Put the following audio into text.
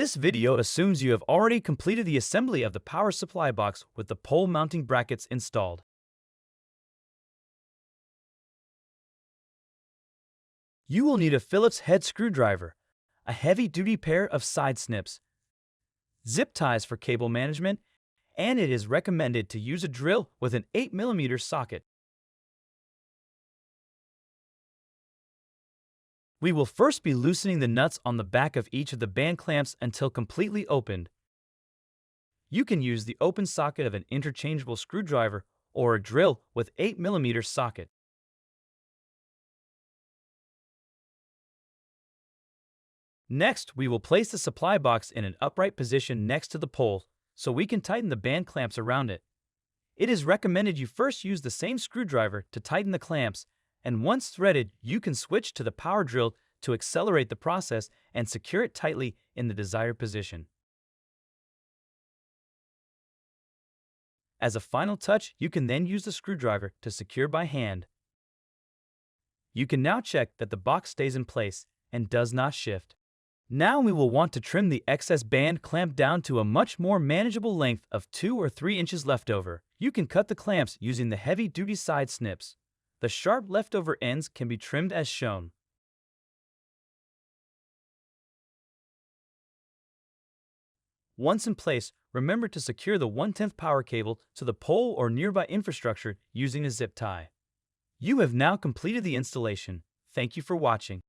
This video assumes you have already completed the assembly of the power supply box with the pole mounting brackets installed. You will need a Phillips head screwdriver, a heavy-duty pair of side snips, zip ties for cable management, and it is recommended to use a drill with an 8mm socket. We will first be loosening the nuts on the back of each of the band clamps until completely opened. You can use the open socket of an interchangeable screwdriver or a drill with 8mm socket. Next, we will place the supply box in an upright position next to the pole so we can tighten the band clamps around it. It is recommended you first use the same screwdriver to tighten the clamps, and once threaded, you can switch to the power drill to accelerate the process and secure it tightly in the desired position. As a final touch, you can then use the screwdriver to secure by hand. You can now check that the box stays in place and does not shift. Now we will want to trim the excess band clamp down to a much more manageable length of 2 or 3 inches leftover. You can cut the clamps using the heavy-duty side snips. The sharp leftover ends can be trimmed as shown. Once in place, remember to secure the 1/10 power cable to the pole or nearby infrastructure using a zip tie. You have now completed the installation. Thank you for watching.